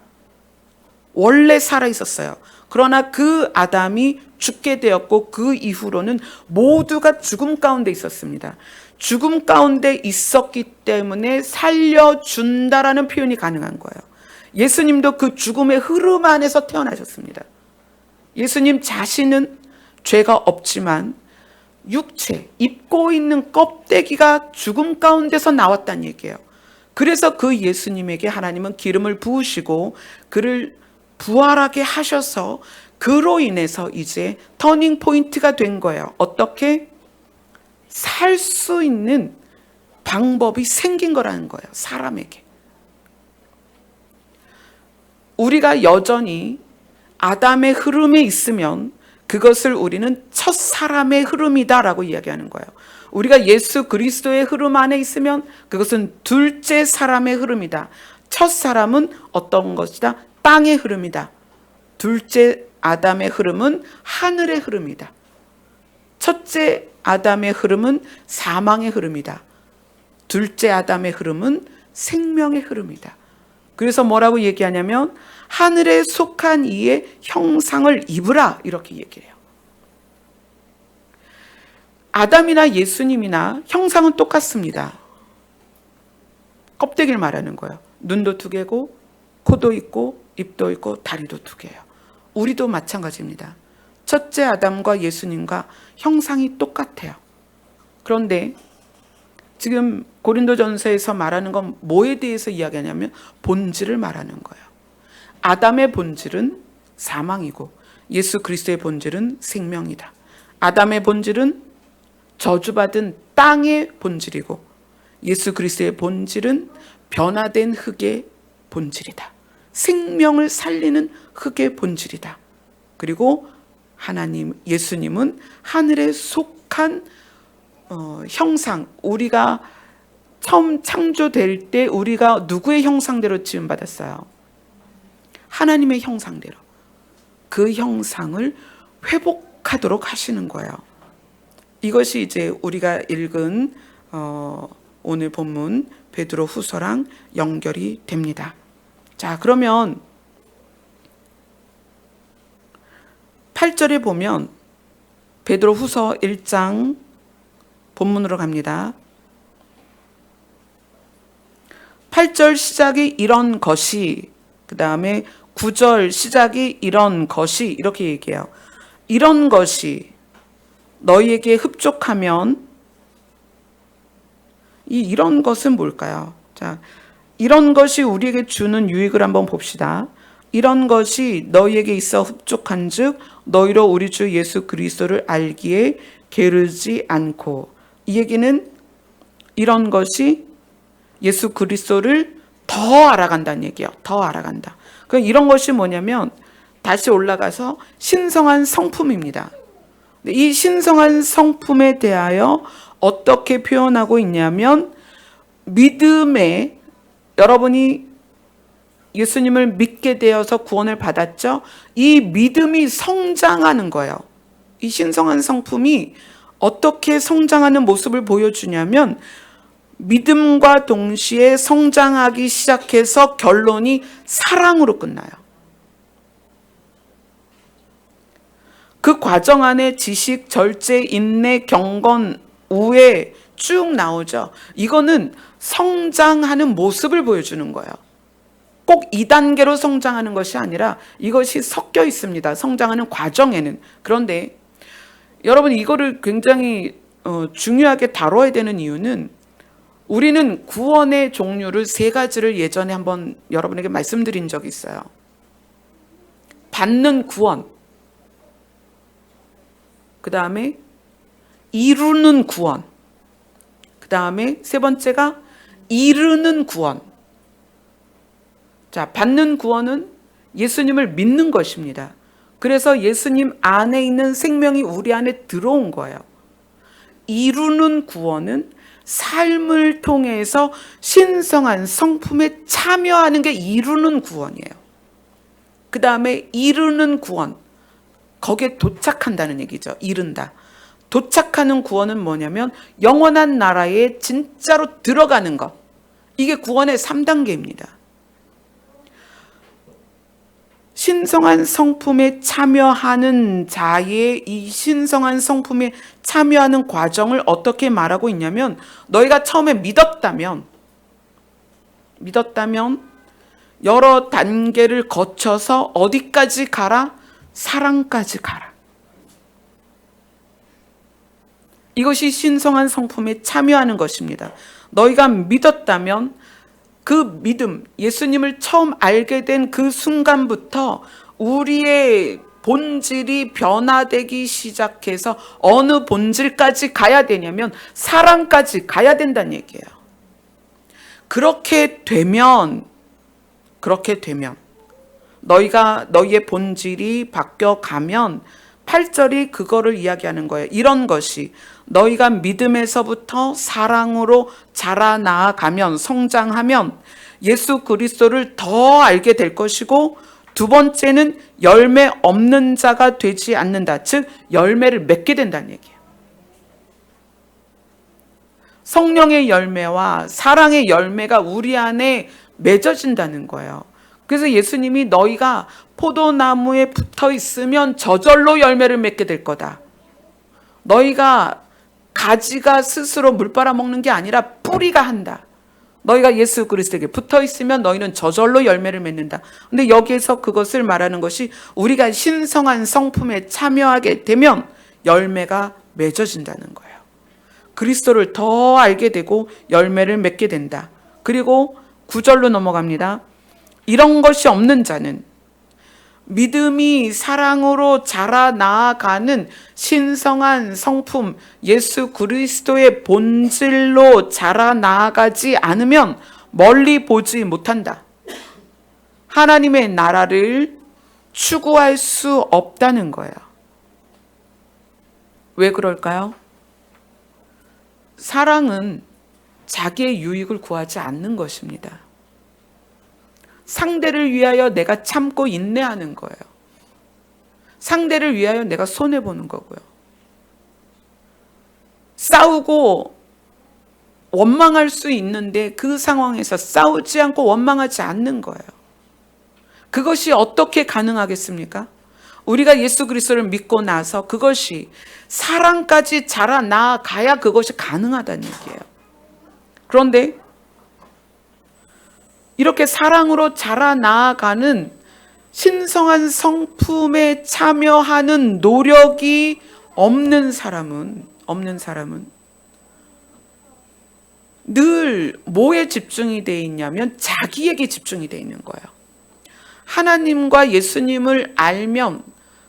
S1: 원래 살아 있었어요. 그러나 그 아담이 죽게 되었고 그 이후로는 모두가 죽음 가운데 있었습니다. 죽음 가운데 있었기 때문에 살려준다라는 표현이 가능한 거예요. 예수님도 그 죽음의 흐름 안에서 태어나셨습니다. 예수님 자신은 죄가 없지만 육체, 입고 있는 껍데기가 죽음 가운데서 나왔다는 얘기예요. 그래서 그 예수님에게 하나님은 기름을 부으시고 그를 부활하게 하셔서 그로 인해서 이제 터닝 포인트가 된 거예요. 어떻게? 살 수 있는 방법이 생긴 거라는 거예요. 사람에게. 우리가 여전히 아담의 흐름에 있으면 그것을 우리는 첫 사람의 흐름이다라고 이야기하는 거예요. 우리가 예수 그리스도의 흐름 안에 있으면 그것은 둘째 사람의 흐름이다. 첫 사람은 어떤 것이다? 땅의 흐름이다. 둘째 아담의 흐름은 하늘의 흐름이다. 첫째 아담의 흐름은 사망의 흐름이다. 둘째 아담의 흐름은 생명의 흐름이다. 그래서 뭐라고 얘기하냐면 하늘에 속한 이의 형상을 입으라 이렇게 얘기해요. 아담이나 예수님이나 형상은 똑같습니다. 껍데기를 말하는 거예요. 눈도 두 개고 코도 있고 입도 있고 다리도 두 개예요. 우리도 마찬가지입니다. 첫째 아담과 예수님과 형상이 똑같아요. 그런데 지금 고린도전서에서 말하는 건 뭐에 대해서 이야기하냐면 본질을 말하는 거예요. 아담의 본질은 사망이고 예수 그리스도의 본질은 생명이다. 아담의 본질은 저주받은 땅의 본질이고 예수 그리스도의 본질은 변화된 흙의 본질이다. 생명을 살리는 흙의 본질이다. 그리고 하나님, 예수님은 하늘에 속한 형상, 우리가 처음 창조될 때 우리가 누구의 형상대로 지음받았어요? 하나님의 형상대로. 그 형상을 회복하도록 하시는 거예요. 이것이 이제 우리가 읽은 오늘 본문 베드로 후서랑 연결이 됩니다. 자, 그러면 8절에 보면 베드로 후서 1장 본문으로 갑니다. 8절 시작이 이런 것이, 그 다음에 9절 시작이 이런 것이 이렇게 얘기해요. 이런 것이 너희에게 흡족하면 이런 것은 뭘까요? 자, 이런 것이 우리에게 주는 유익을 한번 봅시다. 이런 것이 너희에게 있어 흡족한즉 너희로 우리 주 예수 그리스도를 알기에 게으르지 않고, 이 얘기는 이런 것이 예수 그리스도를 더 알아간다는 얘기예요. 더 알아간다. 그럼 이런 것이 뭐냐면 다시 올라가서 신성한 성품입니다. 이 신성한 성품에 대하여 어떻게 표현하고 있냐면, 믿음에, 여러분이 예수님을 믿게 되어서 구원을 받았죠. 이 믿음이 성장하는 거예요. 이 신성한 성품이 어떻게 성장하는 모습을 보여주냐면, 믿음과 동시에 성장하기 시작해서 결론이 사랑으로 끝나요. 그 과정 안에 지식, 절제, 인내, 경건, 우애 쭉 나오죠. 이거는 성장하는 모습을 보여주는 거예요. 꼭 2단계로 성장하는 것이 아니라 이것이 섞여 있습니다. 성장하는 과정에는. 그런데 여러분, 이거를 굉장히 중요하게 다뤄야 되는 이유는, 우리는 구원의 종류를 3가지를 예전에 한번 여러분에게 말씀드린 적이 있어요. 받는 구원, 그 다음에 이루는 구원, 그 다음에 3번째가 이르는 구원. 자, 받는 구원은 예수님을 믿는 것입니다. 그래서 예수님 안에 있는 생명이 우리 안에 들어온 거예요. 이루는 구원은 삶을 통해서 신성한 성품에 참여하는 게 이루는 구원이에요. 그 다음에 이루는 구원, 거기에 도착한다는 얘기죠. 이른다. 도착하는 구원은 뭐냐면 영원한 나라에 진짜로 들어가는 것. 이게 구원의 3단계입니다. 신성한 성품에 참여하는 자의 이 신성한 성품에 참여하는 과정을 어떻게 말하고 있냐면, 너희가 처음에 믿었다면 여러 단계를 거쳐서 어디까지 가라? 사랑까지 가라. 이것이 신성한 성품에 참여하는 것입니다. 너희가 믿었다면 그 믿음, 예수님을 처음 알게 된 그 순간부터 우리의 본질이 변화되기 시작해서 어느 본질까지 가야 되냐면 사랑까지 가야 된다는 얘기예요. 그렇게 되면 너희의 본질이 바뀌어가면 8절이 그거를 이야기하는 거예요. 이런 것이 너희가 믿음에서부터 사랑으로 자라나가면, 성장하면 예수 그리스도를 더 알게 될 것이고, 2번째는 열매 없는 자가 되지 않는다. 즉 열매를 맺게 된다는 얘기예요. 성령의 열매와 사랑의 열매가 우리 안에 맺어진다는 거예요. 그래서 예수님이 너희가 포도나무에 붙어 있으면 저절로 열매를 맺게 될 거다. 너희가 가지가 스스로 물 빨아먹는 게 아니라 뿌리가 한다. 너희가 예수 그리스도에게 붙어 있으면 너희는 저절로 열매를 맺는다. 근데 여기에서 그것을 말하는 것이 우리가 신성한 성품에 참여하게 되면 열매가 맺어진다는 거예요. 그리스도를 더 알게 되고 열매를 맺게 된다. 그리고 9절로 넘어갑니다. 이런 것이 없는 자는, 믿음이 사랑으로 자라나가는 신성한 성품, 예수 그리스도의 본질로 자라나가지 않으면 멀리 보지 못한다. 하나님의 나라를 추구할 수 없다는 거예요. 왜 그럴까요? 사랑은 자기의 유익을 구하지 않는 것입니다. 상대를 위하여 내가 참고 인내하는 거예요. 상대를 위하여 내가 손해보는 거고요. 싸우고 원망할 수 있는데 그 상황에서 싸우지 않고 원망하지 않는 거예요. 그것이 어떻게 가능하겠습니까? 우리가 예수 그리스도를 믿고 나서 그것이 사랑까지 자라나가야 그것이 가능하다는 얘기예요. 그런데 이렇게 사랑으로 자라나가는 신성한 성품에 참여하는 노력이 없는 사람은 늘 뭐에 집중이 돼 있냐면 자기에게 집중이 돼 있는 거예요. 하나님과 예수님을 알면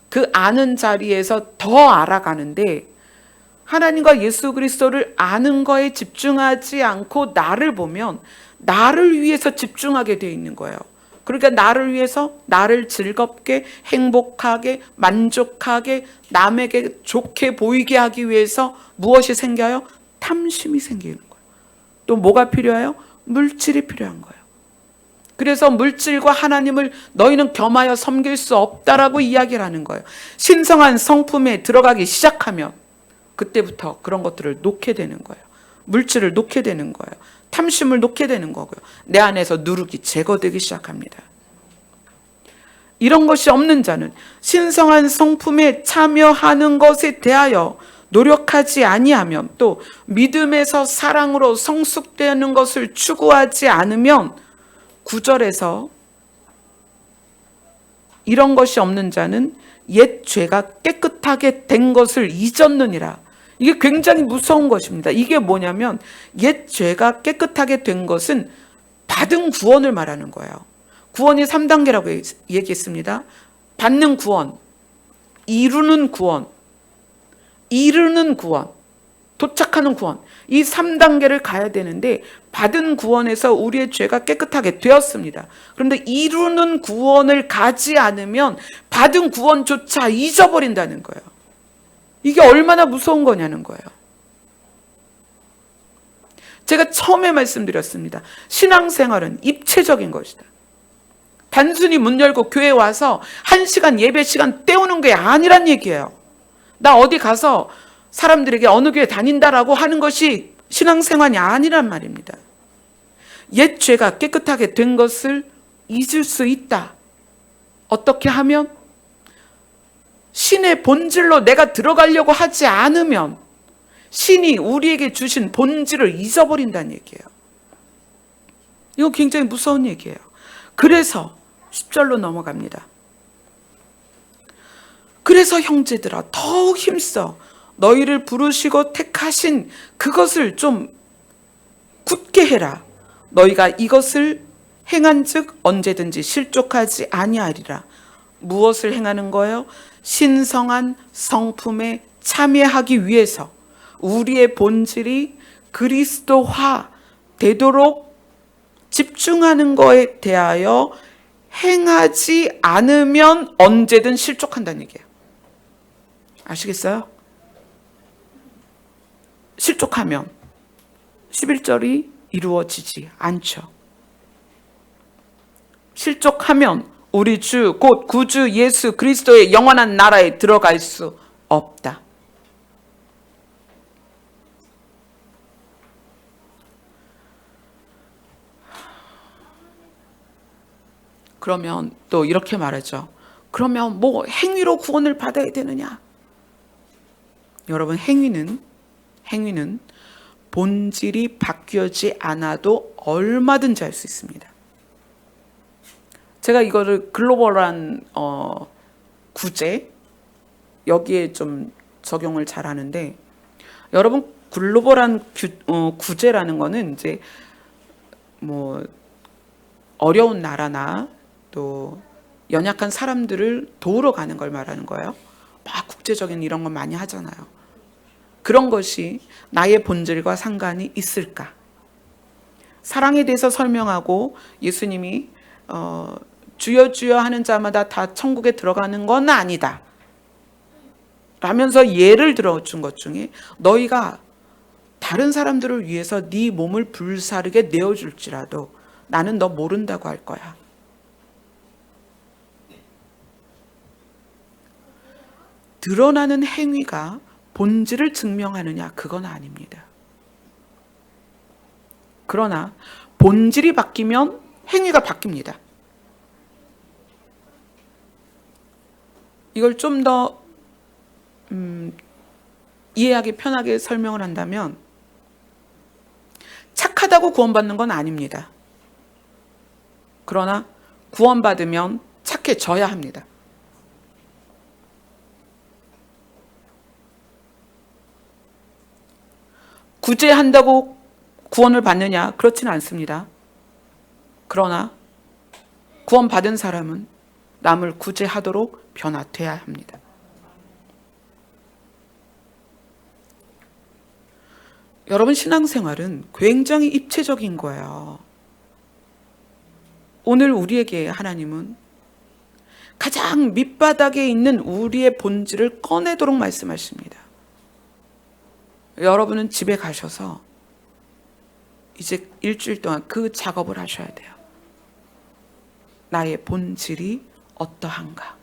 S1: 그 아는 자리에서 더 알아가는데, 하나님과 예수 그리스도를 아는 거에 집중하지 않고 나를 보면 나를 위해서 집중하게 돼 있는 거예요. 그러니까 나를 위해서, 나를 즐겁게, 행복하게, 만족하게, 남에게 좋게 보이게 하기 위해서 무엇이 생겨요? 탐심이 생기는 거예요. 또 뭐가 필요해요? 물질이 필요한 거예요. 그래서 물질과 하나님을 너희는 겸하여 섬길 수 없다라고 이야기를 하는 거예요. 신성한 성품에 들어가기 시작하면 그때부터 그런 것들을 놓게 되는 거예요. 물질을 놓게 되는 거예요. 탐심을 놓게 되는 거고요. 내 안에서 누룩이 제거되기 시작합니다. 이런 것이 없는 자는 신성한 성품에 참여하는 것에 대하여 노력하지 아니하면, 또 믿음에서 사랑으로 성숙되는 것을 추구하지 않으면, 9절에서 이런 것이 없는 자는 옛 죄가 깨끗하게 된 것을 잊었느니라. 이게 굉장히 무서운 것입니다. 이게 뭐냐면 옛 죄가 깨끗하게 된 것은 받은 구원을 말하는 거예요. 구원이 3단계라고 얘기했습니다. 받는 구원, 이루는 구원, 이르는 구원, 도착하는 구원, 이 3단계를 가야 되는데, 받은 구원에서 우리의 죄가 깨끗하게 되었습니다. 그런데 이루는 구원을 가지 않으면 받은 구원조차 잊어버린다는 거예요. 이게 얼마나 무서운 거냐는 거예요. 제가 처음에 말씀드렸습니다. 신앙생활은 입체적인 것이다. 단순히 문 열고 교회 와서 1시간 예배 시간 때우는 게 아니란 얘기예요. 나 어디 가서 사람들에게 어느 교회 다닌다라고 하는 것이 신앙생활이 아니란 말입니다. 옛 죄가 깨끗하게 된 것을 잊을 수 있다. 어떻게 하면? 신의 본질로 내가 들어가려고 하지 않으면 신이 우리에게 주신 본질을 잊어버린다는 얘기예요. 이거 굉장히 무서운 얘기예요. 그래서 10절로 넘어갑니다. 그래서 형제들아, 더욱 힘써 너희를 부르시고 택하신 그것을 좀 굳게 해라. 너희가 이것을 행한즉 언제든지 실족하지 아니하리라. 무엇을 행하는 거예요? 신성한 성품에 참여하기 위해서 우리의 본질이 그리스도화 되도록 집중하는 것에 대하여 행하지 않으면 언제든 실족한다는 얘기예요. 아시겠어요? 실족하면 11절이 이루어지지 않죠. 실족하면 우리 주 곧 구주 예수 그리스도의 영원한 나라에 들어갈 수 없다. 그러면 또 이렇게 말하죠. 그러면 뭐 행위로 구원을 받아야 되느냐? 여러분, 행위는 본질이 바뀌지 않아도 얼마든지 할 수 있습니다. 제가 이거를 글로벌한 구제, 여기에 좀 적용을 잘 하는데, 여러분, 글로벌한 구제라는 거는 이제 뭐 어려운 나라나 또 연약한 사람들을 도우러 가는 걸 말하는 거예요. 막 국제적인 이런 거 많이 하잖아요. 그런 것이 나의 본질과 상관이 있을까? 사랑에 대해서 설명하고 예수님이 주여 주여 하는 자마다 다 천국에 들어가는 건 아니다 라면서 예를 들어준 것 중에, 너희가 다른 사람들을 위해서 네 몸을 불사르게 내어줄지라도 나는 너 모른다고 할 거야. 드러나는 행위가 본질을 증명하느냐? 그건 아닙니다. 그러나 본질이 바뀌면 행위가 바뀝니다. 이걸 좀 더 이해하기 편하게 설명을 한다면, 착하다고 구원받는 건 아닙니다. 그러나 구원받으면 착해져야 합니다. 구제한다고 구원을 받느냐? 그렇지는 않습니다. 그러나 구원받은 사람은 남을 구제하도록 변화돼야 합니다. 여러분, 신앙생활은 굉장히 입체적인 거예요. 오늘 우리에게 하나님은 가장 밑바닥에 있는 우리의 본질을 꺼내도록 말씀하십니다. 여러분은 집에 가셔서 이제 일주일 동안 그 작업을 하셔야 돼요. 나의 본질이 어떠한가?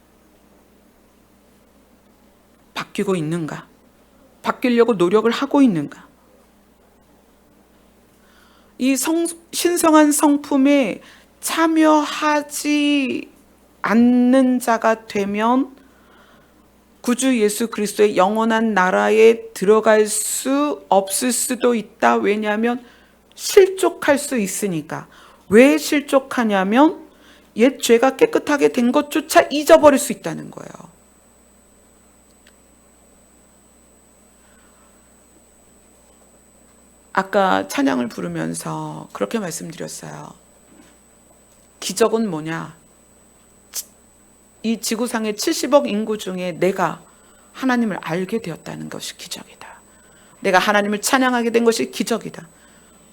S1: 바뀌고 있는가? 바뀌려고 노력을 하고 있는가? 이 신성한 성품에 참여하지 않는 자가 되면 구주 예수 그리스도의 영원한 나라에 들어갈 수 없을 수도 있다. 왜냐하면 실족할 수 있으니까. 왜 실족하냐면 옛 죄가 깨끗하게 된 것조차 잊어버릴 수 있다는 거예요. 아까 찬양을 부르면서 그렇게 말씀드렸어요. 기적은 뭐냐? 이 지구상의 70억 인구 중에 내가 하나님을 알게 되었다는 것이 기적이다. 내가 하나님을 찬양하게 된 것이 기적이다.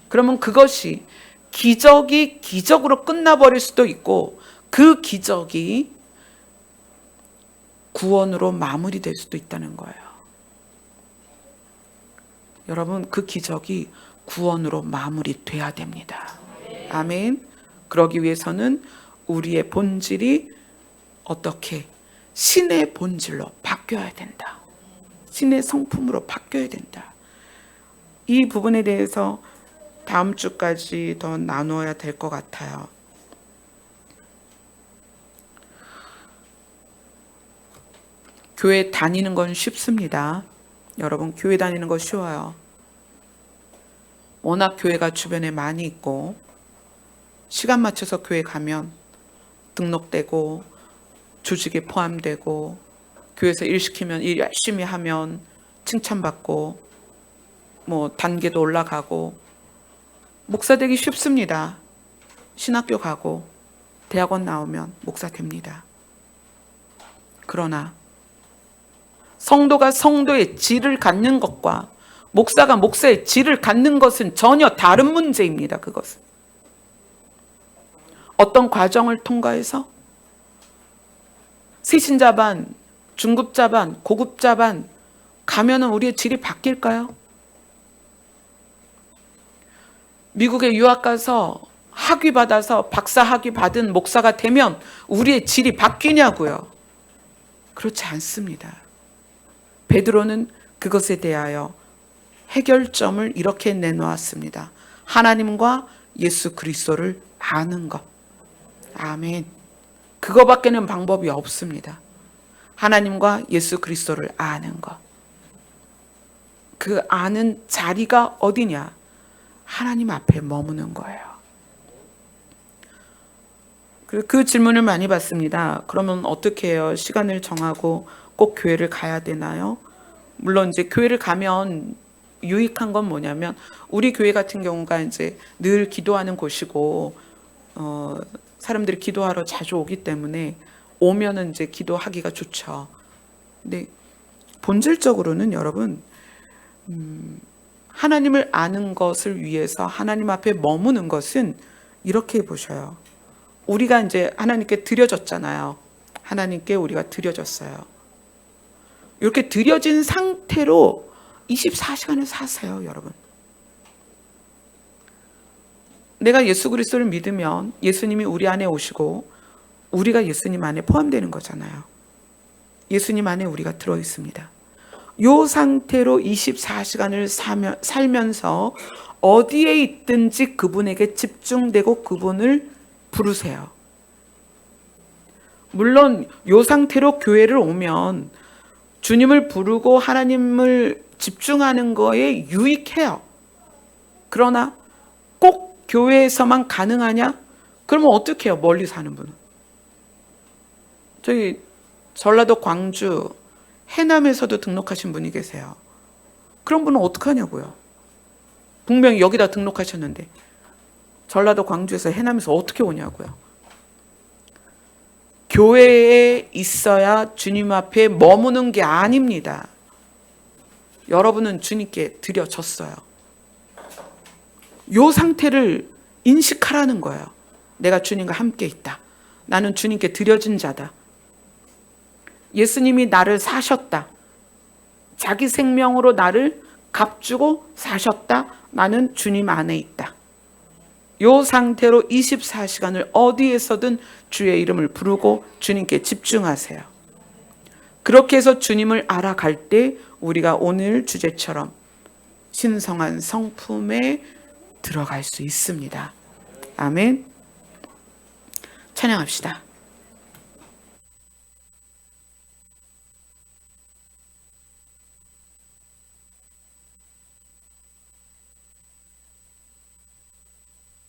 S1: 그러면 그것이 기적이 기적으로 끝나버릴 수도 있고 그 기적이 구원으로 마무리될 수도 있다는 거예요. 여러분, 그 기적이 구원으로 마무리돼야 됩니다. 아멘. 그러기 위해서는 우리의 본질이 어떻게 신의 본질로 바뀌어야 된다. 신의 성품으로 바뀌어야 된다. 이 부분에 대해서 다음 주까지 더 나누어야 될 것 같아요. 교회 다니는 건 쉽습니다. 여러분, 교회 다니는 거 쉬워요. 워낙 교회가 주변에 많이 있고 시간 맞춰서 교회 가면 등록되고 조직에 포함되고 교회에서 일 시키면 일 열심히 하면 칭찬받고 단계도 올라가고 목사 되기 쉽습니다. 신학교 가고 대학원 나오면 목사 됩니다. 그러나 성도가 성도의 질을 갖는 것과 목사가 목사의 질을 갖는 것은 전혀 다른 문제입니다. 그것은 어떤 과정을 통과해서 세신자반, 중급자반, 고급자반 가면은 우리의 질이 바뀔까요? 미국에 유학 가서 학위 받아서 박사 학위 받은 목사가 되면 우리의 질이 바뀌냐고요? 그렇지 않습니다. 베드로는 그것에 대하여 해결점을 이렇게 내놓았습니다. 하나님과 예수 그리스도를 아는 것. 아멘. 그거밖에는 방법이 없습니다. 하나님과 예수 그리스도를 아는 것. 그 아는 자리가 어디냐? 하나님 앞에 머무는 거예요. 그 질문을 많이 받습니다. 그러면 어떻게 해요? 시간을 정하고 꼭 교회를 가야 되나요? 물론 이제 교회를 가면 유익한 건 뭐냐면 우리 교회 같은 경우가 이제 늘 기도하는 곳이고 사람들이 기도하러 자주 오기 때문에 오면은 이제 기도하기가 좋죠. 근데 본질적으로는 여러분 하나님을 아는 것을 위해서 하나님 앞에 머무는 것은 이렇게 보셔요. 우리가 이제 하나님께 드려졌잖아요. 하나님께 우리가 드려졌어요. 이렇게 드려진 상태로 24시간을 사세요, 여러분. 내가 예수 그리스도를 믿으면 예수님이 우리 안에 오시고 우리가 예수님 안에 포함되는 거잖아요. 예수님 안에 우리가 들어 있습니다. 이 상태로 24시간을 살면서 어디에 있든지 그분에게 집중되고 그분을 부르세요. 물론 이 상태로 교회를 오면 주님을 부르고 하나님을 집중하는 거에 유익해요. 그러나 꼭 교회에서만 가능하냐? 그러면 어떻게 해요? 멀리 사는 분은. 저기 전라도 광주 해남에서도 등록하신 분이 계세요. 그런 분은 어떡하냐고요? 분명히 여기다 등록하셨는데 전라도 광주에서 해남에서 어떻게 오냐고요. 교회에 있어야 주님 앞에 머무는 게 아닙니다. 여러분은 주님께 드려졌어요. 이 상태를 인식하라는 거예요. 내가 주님과 함께 있다. 나는 주님께 드려진 자다. 예수님이 나를 사셨다. 자기 생명으로 나를 값주고 사셨다. 나는 주님 안에 있다. 이 상태로 24시간을 어디에서든 주의 이름을 부르고 주님께 집중하세요. 그렇게 해서 주님을 알아갈 때 우리가 오늘 주제처럼 신성한 성품에 들어갈 수 있습니다. 아멘. 찬양합시다.